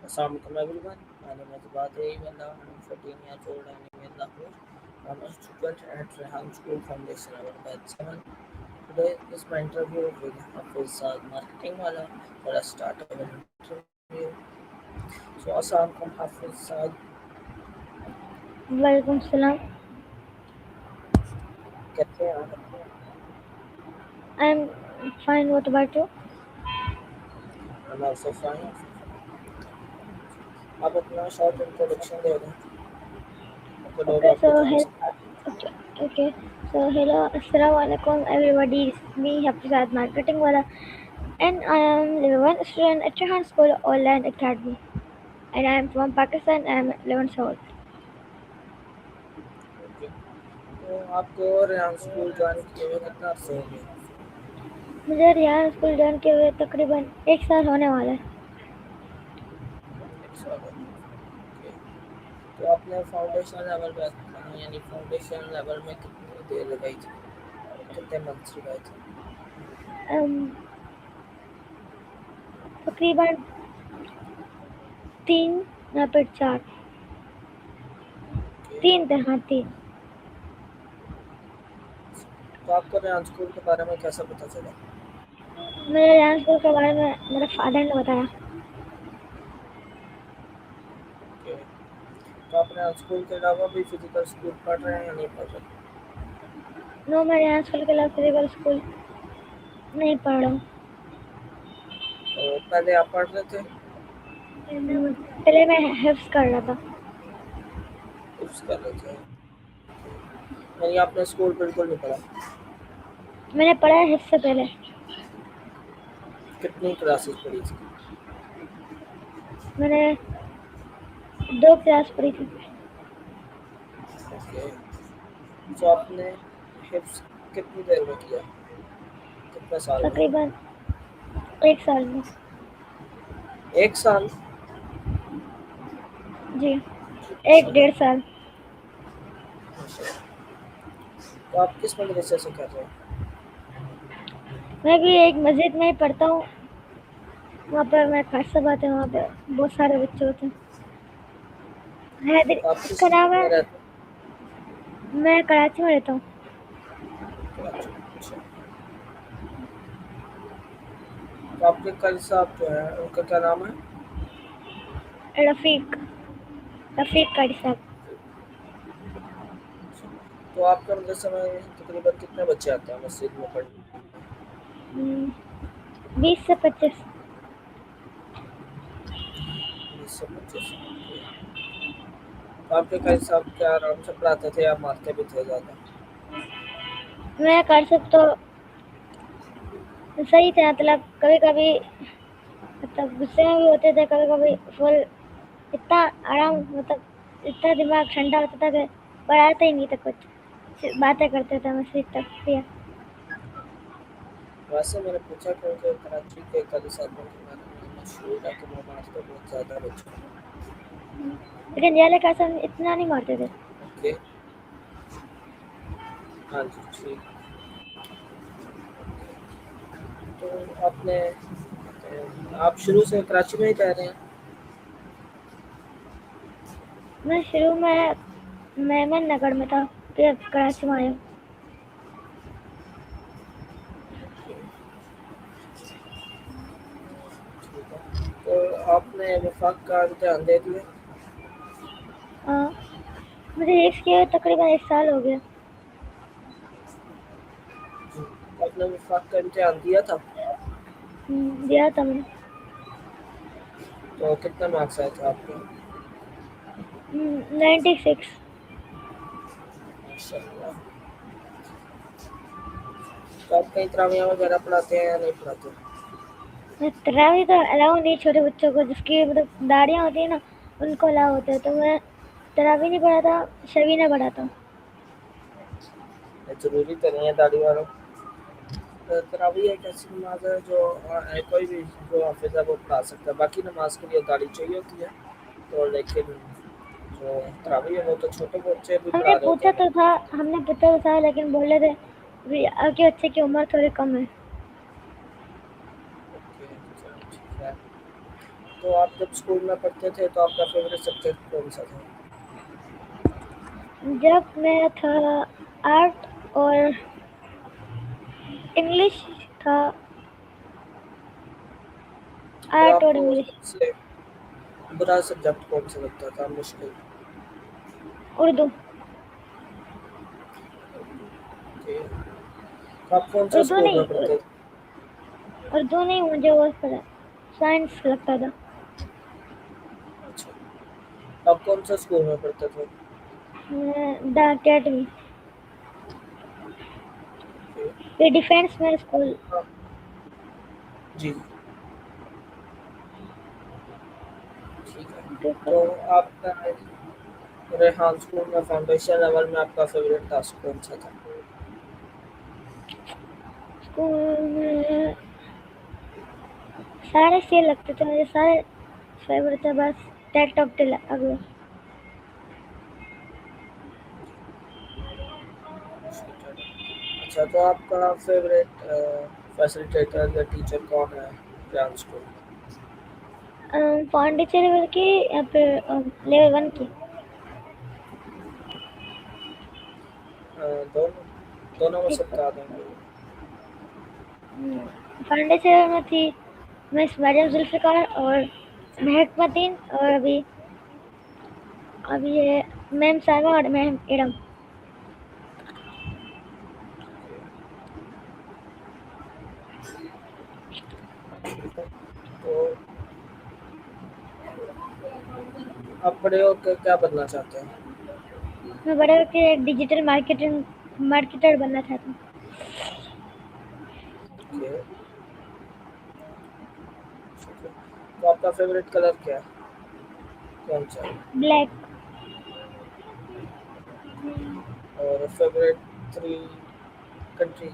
Assalamualaikum everyone. My name is Badri Walla. I'm 14 years old and I'm in Lahore. I'm a student at Rehan School Foundation level batch 7. Today is my interview with Hafiz Saad Marketing Wala. Let us start our interview. So Assalamualaikum Hafiz Saad. वालेकुम सलाम। कैसे हैं आप? I am fine. What about you? I'm also fine. आप अपना short introduction दे दें तो लोग ओके आपको जान सकें. ओके ओके सो हेलो अस्सलाम वालेकुम एवरीबॉडी। मी हफीज़ाद मार्केटिंग वाला and I am level 1 student at Rehan School Online Academy, and I am from Pakistan and I am 11 years old. Okay. तो आपको रेहान स्कूल ज्वाइन किए हुए कितना अर्सा हो गया? मुझे रिहान स्कूल ज्वाइन किए हुए तकरीबन 1 साल होने वाला है। 1 साल हो गया. ओके. तो आपने फाउंडेशन लेवल पे यानी फाउंडेशन लेवल में कितनी देर लगाई थी? कितने मंथ्स लगाए थे? um, तकरीबन 3 या फिर 4। ओके. 3 थे, हाँ 3। तो आपको रेहान स्कूल के बारे में कैसा पता चला? मुझे रिहान स्कूल के बारे में मेरे फादर ने बताया। ओके. तो आप रेहान स्कूल के अलावा भी फिजिकल स्कूल पढ़ रहे हैं या नहीं पढ़ रहे? नो, मैं रिहान स्कूल के अलावा फिजिकल स्कूल नहीं पढ़ रहा हूँ। तो पहले आप पढ़ रहे थे? पहले मैं हिफ्स कर रहा था। हिफ्स कर रहे थे. यानी आपने स्कूल बिल्कुल नहीं पढ़ा? मैंने पढ़ा है हिफ्स से पहले। कितनी क्लासेस पढ़ी थी? मैंने 2 क्लास पढ़ी थी। ओके. तो आपने हिफ्स कितनी देर में किया? कितने साल में? तकरीबन 1 साल में। 1 साल? जी, 1 डेढ़ साल। तो आप किस मदरसे से कर रहे हैं? मैं भी एक मस्जिद में ही पढ़ता हूँ। वहाँ पर मैं खास सब आते हैं, वहाँ पे बहुत सारे बच्चे होते हैं। आप किस उसका नाम सिटी में है। रहते मैं कराची में रहता हूँ। हैं? कराची. अच्छा. तो आपके कल साहब जो है उनका क्या नाम है? रफ़ीक रफ़ीक कारी साहब। तो आपके मदरसे में तकरीबन कितने बच्चे आते हैं मस्जिद में पढ़ने? 20 से 25। 20 से 25. तो आपके कल साहब क्या आराम से पढ़ाते थे या मारते भी थे ज़्यादा? मैं कर सकता सही थे, मतलब कभी कभी मतलब गुस्से में भी होते थे, कभी कभी फुल इतना आराम, मतलब इतना दिमाग ठंडा होता था कि पढ़ाते ही नहीं था कुछ, सिर्फ बातें करते थे मस्जिद तक भी। वैसे मैंने पूछा क्योंकि कराची के कल साहबों के बारे में मशहूर है कि वो मारते बहुत ज़्यादा बच्चों को. लेकिन रियाले कासम इतना नहीं मारते थे। ओके. हाँ जी, ठीक. तो आपने आप शुरू से कराची में ही रह रहे हैं? मैं शुरू में मेमन नगर में था, फिर कराची में आया। ठीक है. तो आपने वफाक का इम्तिहान दे दिया? हाँ, मुझे इसके तकरीबन 1 साल हो गया। आपने वफाक का इम्तिहान दिया था? दिया था मैंने। तो कितने मार्क्स आए थे आपके? 96। माशाल्लाह. तो आप कहीं तरावियाँ वगैरह पढ़ाते हैं या नहीं पढ़ाते? तरावी तो अलाउ नहीं, छोटे बच्चों को जिसकी मतलब दाढ़ियाँ होती है ना उनको अलाउ होता है, तो मैं तरावी नहीं पढ़ाता, शबीना पढ़ाता हूँ। ज़रूरी तो नहीं है दाढ़ी वालों. तरावी एक ऐसी नमाज है जो कोई भी जो हाफिज है वो पढ़ा सकता है. बाकी नमाज के लिए दाढ़ी चाहिए होती है. तो लेकिन जो तरावी है वो तो छोटे बच्चे भी पढ़ा रहे होते हैं ना. हमने पूछा तो था, लेकिन बोल रहे थे अभी आपके बच्चे की उम्र थोड़ी कम है। ओके. चलो ठीक है. तो आप जब स्कूल में पढ़ते थे तो आपका फेवरेट सब्जेक्ट कौन सा था? जब मैं था आर्ट और इंग्लिश था। और आर्ट और आपको इंग्लिश। सबसे बुरा सब्जेक्ट कौन सा लगता था, मुश्किल? उर्दू। ओके। तो आप कौन सा उर्दू स्कूल नहीं में पढ़ते थे? उर्दू नहीं, मुझे वो साइंस लगता था। अच्छा। आप कौन सा स्कूल में पढ़ते थे? मैं द अकेडमी। ओके। ये डिफेंस में स्कूल। हाँ। जी। ठीक है। तो आपका रेहान स्कूल में फाउंडेशन लेवल में आपका फेवरेट टास्क कौन सा था? स्कूल में सारे से लगते थे मुझे, सारे फेवरेट थे, बस टेट ऑफ द अगले। अच्छा, तो आपका फेवरेट फैसिलिटेटर या टीचर कौन है रेहान स्कूल में? पांडिचेरी लेवल की या फिर लेवल 1 की। दोनों दोनों में से ठीक है। बता देंगे। पांडिचेरी में थी मिस मरियम जुल्फिकार और महक मतीन, और अभी ये मैम सागा और मैम इरम। तो आप बड़े होकर क्या बनना चाहते हैं? मैं बड़े होकर एक डिजिटल मार्केटर बनना चाहता हूँ। ओके। तो आपका फेवरेट कलर क्या है, कौन सा है? ब्लैक। और favourite 3 country?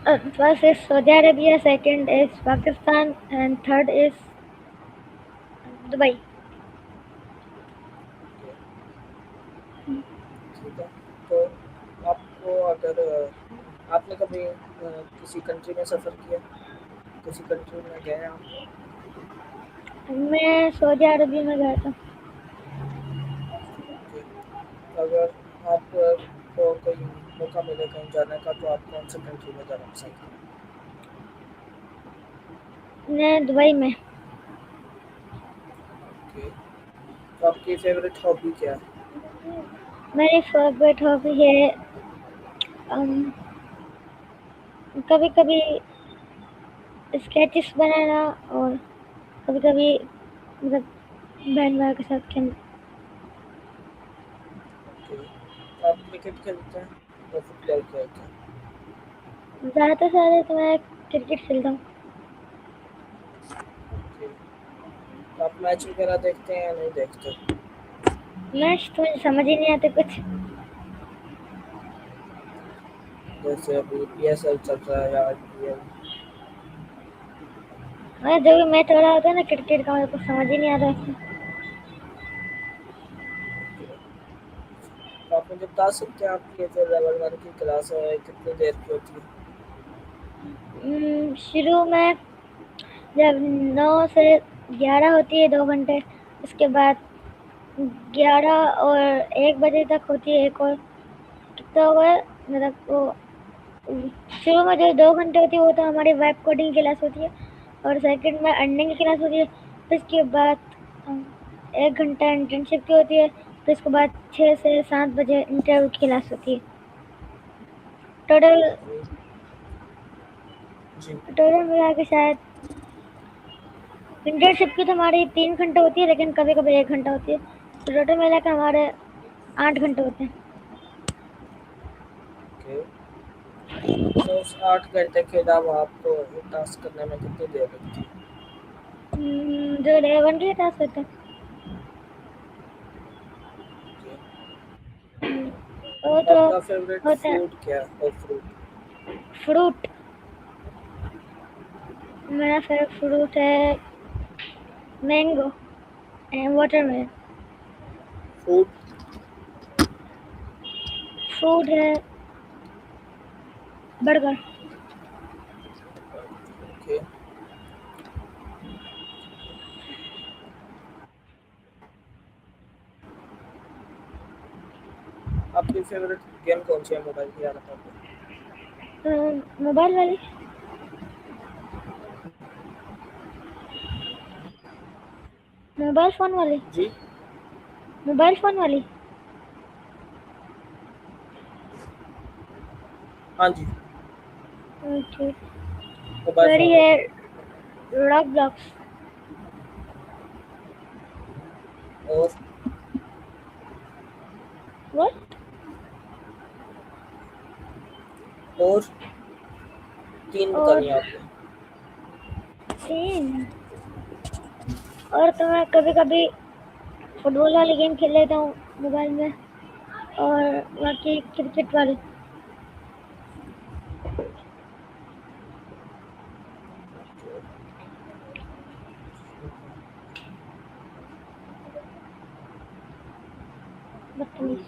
First is Saudi Arabia, second is Pakistan and third is Dubai. ठीक है। तो आपको अगर आपने कभी किसी कंट्री में सफ़र किया, किसी कंट्री में गए आप? मैं सऊदी अरबिया में गया था। ओके। अगर आपको कोई मौका मिले कहीं जाने का तो आप कौन से कंट्री में जाना पसंद करें? मैं दुबई में। ओके। तो आपकी फेवरेट हॉबी क्या है? मेरी फेवरेट हॉबी है कभी कभी स्केचेस बनाना, और कभी कभी मतलब बहन भाई के साथ खेलना। ओके। तो आप क्रिकेट खेलते हैं या फुटबॉल खेलते हैं? ज़्यादातर सारे तो मैं क्रिकेट खेलता हूँ। ओके। तो आप मैच वगैरह देखते हैं या नहीं देखते? मैच तो मुझे समझ ही नहीं आते कुछ। जैसे अभी पीएसएल चल रहा है या आईपीएल? हाँ, जो भी मैच हो रहा होता है ना क्रिकेट का, मुझे कुछ समझ ही नहीं आता उसमें। तो आप मुझे बता सकते हैं आपकी जो लेवल 1 की क्लास है कितनी देर की होती है? शुरू में जब 9 से 11 होती है, 2 घंटे। उसके बाद 11 और 1 बजे तक होती है एक और। कितना हो गया, मतलब वो शुरू में जो 2 घंटे होती है वो तो हमारी वेब कोडिंग क्लास होती है, और सेकंड में अर्निंग की क्लास होती है। फिर इसके बाद 1 घंटा इंटर्नशिप की होती है। फिर इसके बाद 6 से 7 बजे इंटरव्यू की क्लास होती है। टोटल जी। टोटल मिला के शायद इंटर्नशिप की तो हमारी 3 घंटे होती है, लेकिन कभी कभी 1 घंटा होती है। तो टोटल मिला के हमारे 8 घंटे होते हैं। ओके। तो उस 8 घंटे के अलावा आपको टास्क करने में कितनी देर लगती है? जो 11 के टास्क होते हैं ओके। वो तो तो आपका फेवरेट होता है। फूड क्या है, और फ्रूट? फ्रूट। मेरा फेवरेट फ्रूट है mango and watermelon. Food? Fruit है बर्गर। ओके। आपकी फेवरेट गेम कौन सी है मोबाइल की यार आपको? मोबाइल वाली। मोबाइल फ़ोन वाली। जी। मोबाइल फ़ोन वाली। हाँ जी। ओके। मोबाइल मेरी फ़ोन है वाली। रॉब्लॉक्स। और व्हाट? और तीन और बतानी है आपने। तीन। और तो मैं कभी कभी फुटबॉल वाली गेम खेल लेता हूँ मोबाइल में, और बाकी क्रिकेट वाली। बदतमीज।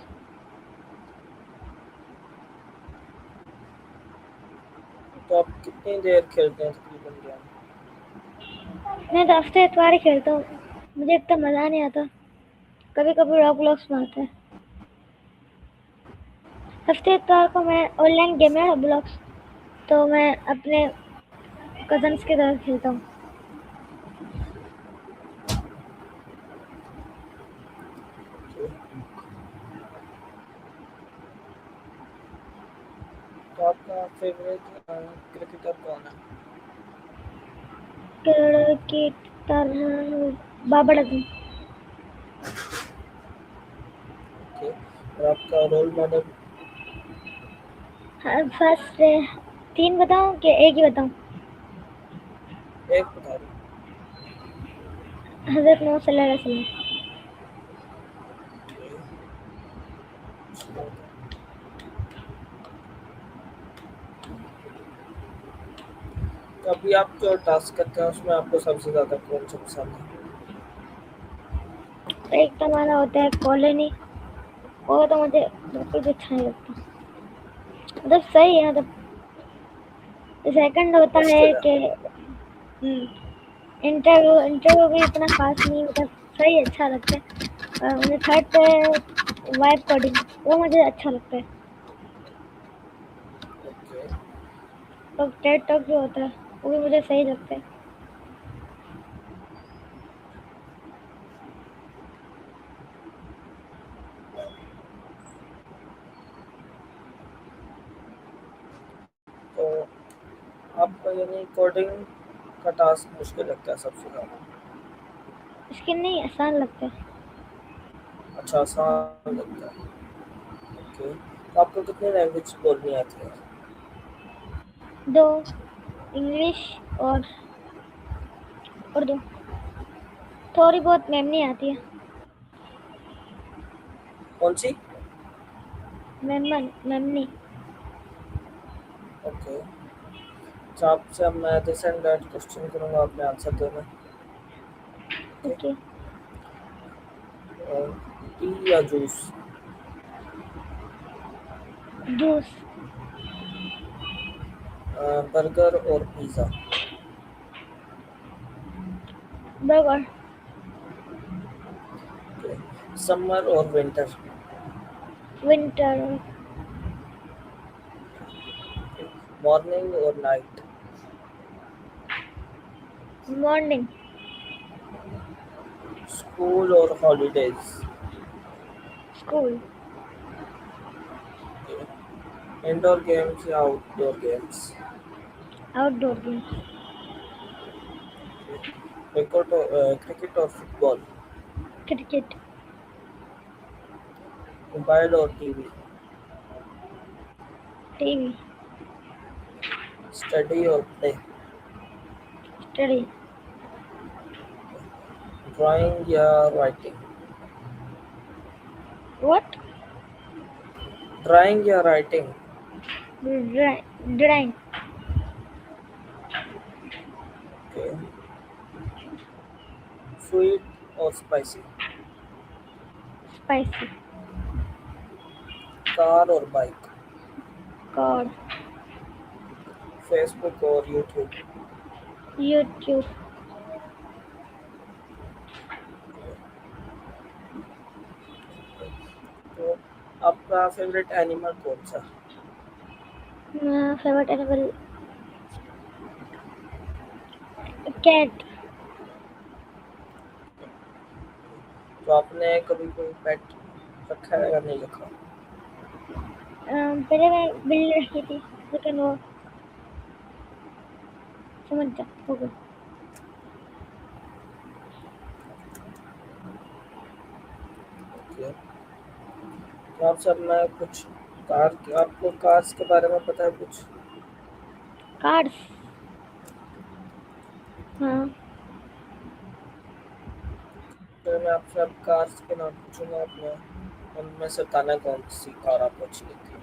तो आप कितनी देर खेलते हैं तकरीबन गेम? मैं तो हफ्ते इतवार ही खेलता हूँ। मुझे इतना मज़ा नहीं आता। कभी कभी रॉब्लॉक्स में आता है। हफ्ते इतवार को मैं ऑनलाइन गेम है रॉब्लॉक्स, तो मैं अपने कजन्स के साथ खेलता हूँ। तो आपका फेवरेट क्रिकेटर कौन है? क्रिकेटर बाबर आजम। ओके। और आपका रोल मॉडल? हाँ, फर्स्ट तीन बताऊँ कि एक ही बताऊँ? एक बता दो। हज़रत मोहम्मद सल्लल्लाहु अलैहि वसल्लम। तो अभी आप जो टास्क करते हैं उसमें आपको सबसे ज़्यादा कौन सा पसंद है? एक तो हमारा होता है कॉलोनी, वो तो मुझे बिल्कुल भी अच्छा नहीं लगता। मतलब सही है, मतलब। सेकंड होता है ऑस्ट्रेलिया। कि इंटरव्यू इंटरव्यू भी इतना खास नहीं, मतलब सही अच्छा लगता है। मुझे थर्ड पे वाइब कोडिंग, वो मुझे अच्छा लगता है। ओके। तो टेड टॉक जो होता है वो भी मुझे सही लगता है। तो आपको यानी कोडिंग का टास्क मुश्किल लगता है सबसे ज़्यादा? मुश्किल नहीं, आसान लगता है। अच्छा, आसान लगता है। ओके। तो आपको कितनी लैंग्वेज बोलनी आती है? दो, इंग्लिश और उर्दू। थोड़ी बहुत मेमनी आती है। कौन सी? मेमनी। ओके। अच्छा, आपसे अब मैं दिस एंड दैट क्वेश्चन करूँगा, आपने आंसर देना। ओके। ओके। टी या जूस? जूस। बर्गर और पिज़्ज़ा? बर्गर। ओके। समर और विंटर? विंटर। मॉर्निंग और नाइट? मॉर्निंग। स्कूल और हॉलीडेज? स्कूल। इंडोर गेम्स या outdoor games? Outdoor games. Cricket और फुटबॉल? क्रिकेट। मोबाइल और टीवी? टीवी। स्टडी और play? Study. Drawing या writing? What? Drawing या writing? Drawing. Okay. Sweet और spicy? Spicy. Car और bike? Car. Facebook और YouTube? YouTube. तो आपका फेवरेट एनिमल कौन सा? Favourite animal cat. तो आपने कभी कोई पेट रखा है या नहीं रखा? पहले मैं बिल्ली रखी थी, लेकिन वो समझ जा हो गई। ओके। तो आप सब मैं कुछ आपको कार्स के बारे में पता है कुछ? कार्ड्स। हाँ। तो मैं आपसे अब कार्स के नाम पूछूंगा, आपने उनमें से बताना है कौन सी कार आपको अच्छी लगती है।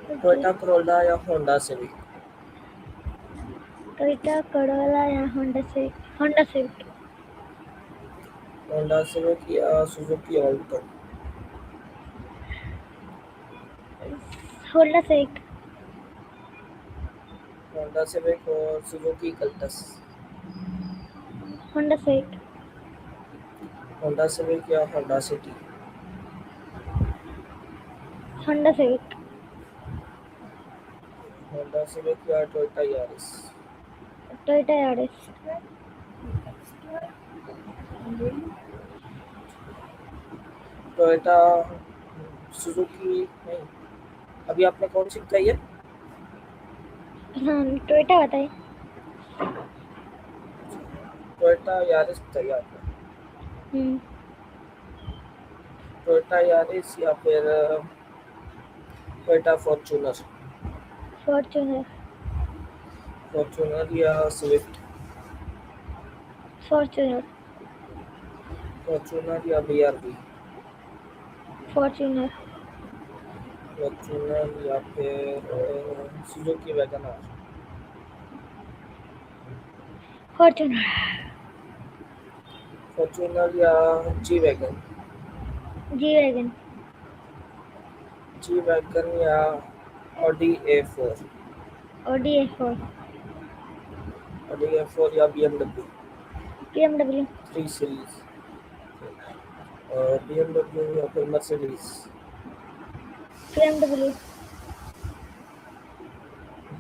ओके। टोयोटा करोला या होंडा सिविक? टोयोटा करोला या Honda Civic? Honda Civic. Honda Civic या Suzuki Alto? Honda Civic. Honda Civic और Suzuki Cultus? Honda Civic. Honda Civic या Honda City? Honda Civic. Honda Civic या Toyota Yaris? Toyota Yaris. Toyota Suzuki नहीं, अभी आपने कौन सी बताई है? हाँ, टोयोटा बताइए। टोयोटा यारिस बताइए आपने। हम्म। टोयोटा यारिस या फिर टोयोटा फॉर्च्यूनर? फॉर्च्यूनर। फॉर्च्यूनर या स्विफ्ट? फॉर्च्यूनर। फॉर्च्यूनर या बीआरबी? फॉर्च्यूनर। फॉर्च्यूनर या फिर Suzuki wagon R? Fortuner. Fortuner या G wagon? G wagon. G wagon या Audi A4? Audi A4। Audi A4 या BMW BMW। 3 सीरीज? BMW या फिर Mercedes? BMW।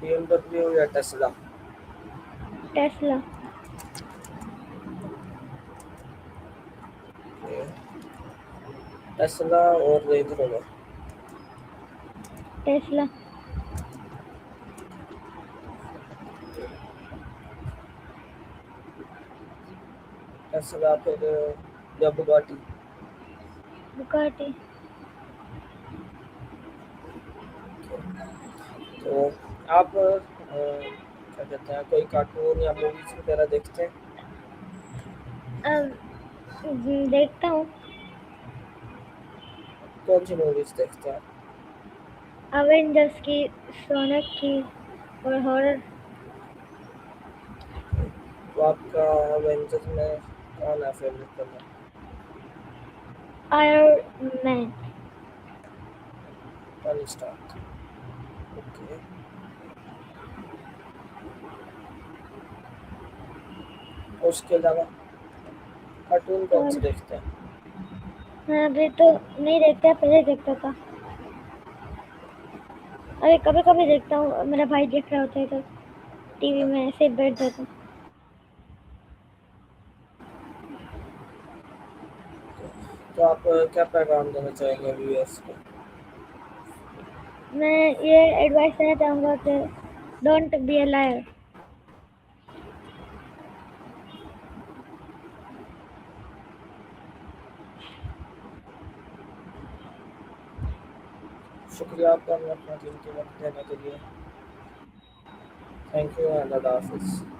BMW या टेस्ला? टेस्ला। टेस्ला और रेंज रोवर? टेस्ला। टेस्ला फिर या Bugatti? Bugatti. तो आप क्या कहते हैं, कोई कार्टून या मूवीज वगैरह देखते हैं? देखता हूँ। कौन सी मूवीज देखते हैं? अवेंजर्स की, सोनिक की, और हॉरर। तो आपका एवेंजर्स में कौन है फेवरेट करना? Iron Man. Tony Stark. Okay. उसके अलावा कार्टून कौन से और देखते हैं? मैं अभी तो नहीं देखता, पहले देखता था। अरे कभी कभी देखता हूँ, मेरा भाई देख रहा होता है तो टीवी में ऐसे ही बैठ जाता हूँ। तो आप क्या पैगाम देना चाहेंगे व्यूअर्स को? मैं ये एडवाइस देना चाहूँगा कि डोंट बी अ लायर। शुक्रिया आपका हमें अपना कीमती वक्त देने के लिए। थैंक यू एंड अल्लाह हाफिज़।